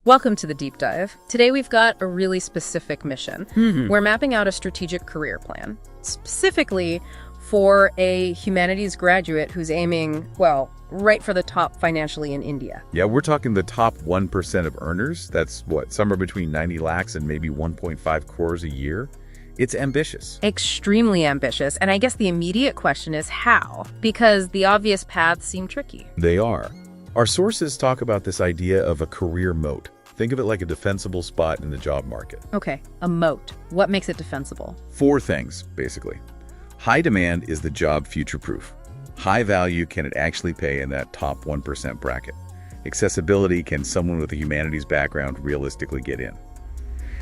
Welcome to the deep dive. Today we've got a really specific mission. We're mapping out a strategic career plan, specifically for a humanities graduate who's aiming, well, right for the top financially in India. Yeah, we're talking the top 1% of earners. That's what, somewhere between 90 lakhs and maybe 1.5 crores a year. It's ambitious. Extremely ambitious. And I guess the immediate question is how? Because the obvious paths seem tricky. They are. Our sources talk about this idea of a career moat. Think of it like a defensible spot in the job market. Okay, a moat. What makes it defensible? 4 things, basically. High demand is the job future-proof. High value, can it actually pay in that top 1% bracket? Accessibility, can someone with a humanities background realistically get in?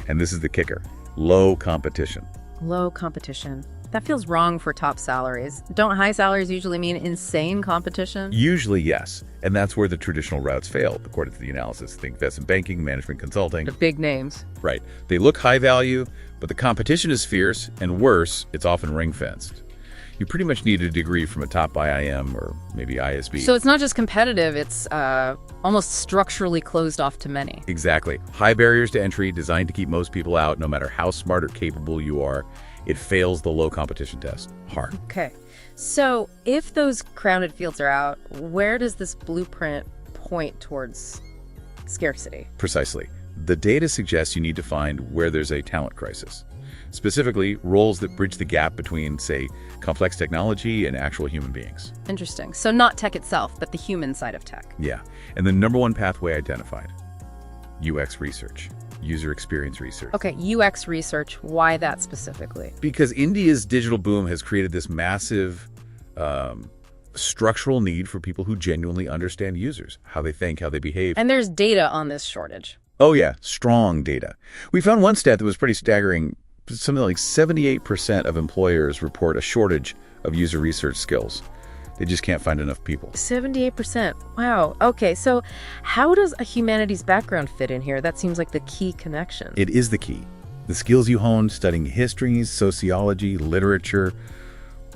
And this is the kicker. Low competition. Low competition. That feels wrong for top salaries. Don't high salaries usually mean insane competition? Usually, yes. And that's where the traditional routes fail, according to the analysis. Think investment banking, management consulting. The big names. Right. They look high value, but the competition is fierce, and worse, it's often ring-fenced. You pretty much need a degree from a top IIM or maybe ISB. So it's not just competitive, it's almost structurally closed off to many. Exactly. High barriers to entry, designed to keep most people out, no matter how smart or capable you are. It fails the low competition test. Hard. Okay. So if those crowded fields are out, where does this blueprint point towards scarcity? Precisely. The data suggests you need to find where there's a talent crisis. Specifically, roles that bridge the gap between, say, complex technology and actual human beings. Interesting. So not tech itself, but the human side of tech. Yeah. And the number one pathway identified, UX research. User experience research. Okay, UX research, why that specifically? Because India's digital boom has created this massive structural need for people who genuinely understand users, how they think, how they behave. And there's data on this shortage. Oh yeah, strong data. We found one stat that was pretty staggering. Something like 78% of employers report a shortage of user research skills. They just can't find enough people. 78%. Wow. Okay, so how does a humanities background fit in here? That seems like the key connection. It is the key. The skills you honed studying histories, sociology, literature,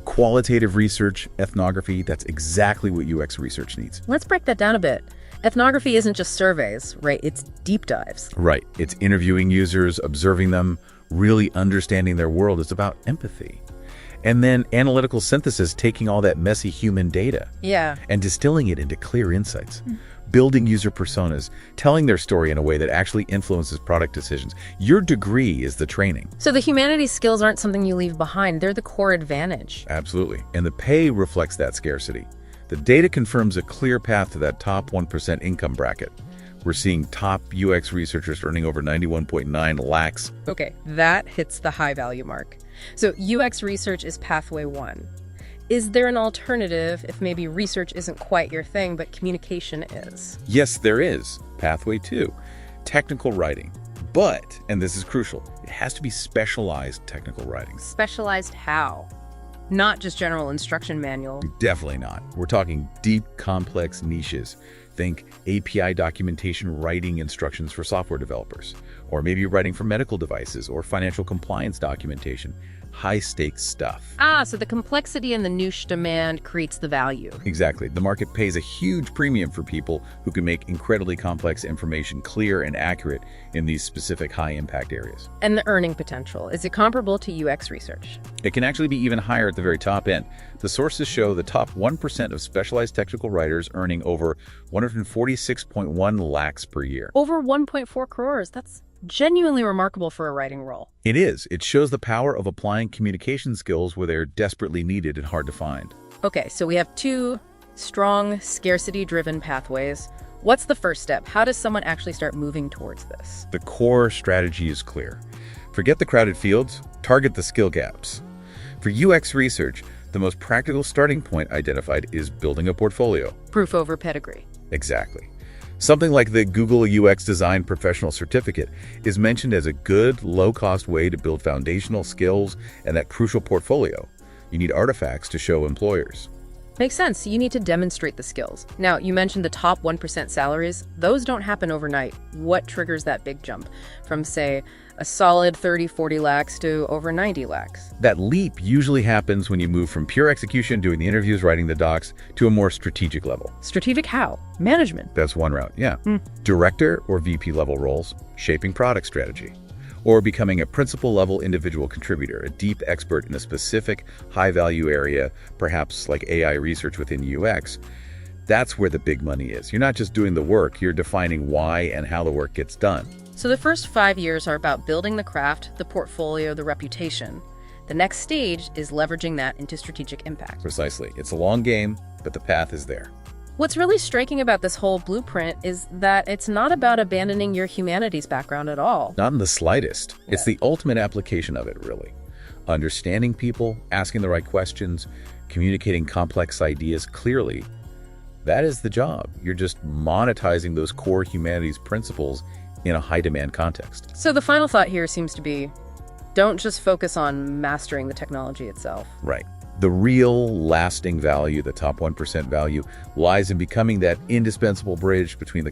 qualitative research, ethnography, that's exactly what UX research needs. Let's break that down a bit. Ethnography isn't just surveys, right? It's deep dives. Right. It's interviewing users, observing them, really understanding their world. It's about empathy. And then analytical synthesis, taking all that messy human data and distilling it into clear insights, building user personas, telling their story in a way that actually influences product decisions. Your degree is the training. So the humanities skills aren't something you leave behind. They're the core advantage. Absolutely. And the pay reflects that scarcity. The data confirms a clear path to that top 1% income bracket. We're seeing top UX researchers earning over 91.9 lakhs. Okay, that hits the high value mark. So UX research is pathway 1. Is there an alternative if maybe research isn't quite your thing, but communication is? Yes, there is. Pathway 2, technical writing. But, and this is crucial, it has to be specialized technical writing. Specialized how? Not just general instruction manual. Definitely not. We're talking deep, complex niches. Think API documentation writing instructions for software developers, or maybe writing for medical devices or financial compliance documentation. High-stakes stuff. So the complexity and the niche demand creates the value. Exactly. The market pays a huge premium for people who can make incredibly complex information clear and accurate in these specific high-impact areas. And the earning potential, is it comparable to UX research? It can actually be even higher at the very top end. The sources show the top 1% of specialized technical writers earning over 146.1 lakhs per year. Over 1.4 crores. That's genuinely remarkable for a writing role. It is. It shows the power of applying communication skills where they're desperately needed and hard to find. Okay, so we have 2 strong, scarcity-driven pathways. What's the first step? How does someone actually start moving towards this? The core strategy is clear. Forget the crowded fields, target the skill gaps. For UX research, the most practical starting point identified is building a portfolio. Proof over pedigree. Exactly. Something like the Google UX Design Professional Certificate is mentioned as a good, low-cost way to build foundational skills and that crucial portfolio. You need artifacts to show employers. Makes sense. You need to demonstrate the skills. Now, you mentioned the top 1% salaries. Those don't happen overnight. What triggers that big jump from, say, a solid 30-40 lakhs to over 90 lakhs? That leap usually happens when you move from pure execution, doing the interviews, writing the docs, to a more strategic level. Strategic how? Management. That's one route, yeah. Director or VP level roles, shaping product strategy, or becoming a principal level individual contributor, a deep expert in a specific high value area, perhaps like AI research within UX. That's where the big money is. You're not just doing the work, you're defining why and how the work gets done. So the first 5 years are about building the craft, the portfolio, the reputation. The next stage is leveraging that into strategic impact. Precisely. It's a long game, but the path is there. What's really striking about this whole blueprint is that it's not about abandoning your humanities background at all. Not in the slightest. Yeah. It's the ultimate application of it, really. Understanding people, asking the right questions, communicating complex ideas clearly. That is the job. You're just monetizing those core humanities principles in a high-demand context. So the final thought here seems to be, don't just focus on mastering the technology itself. Right. The real lasting value, the top 1% value, lies in becoming that indispensable bridge between the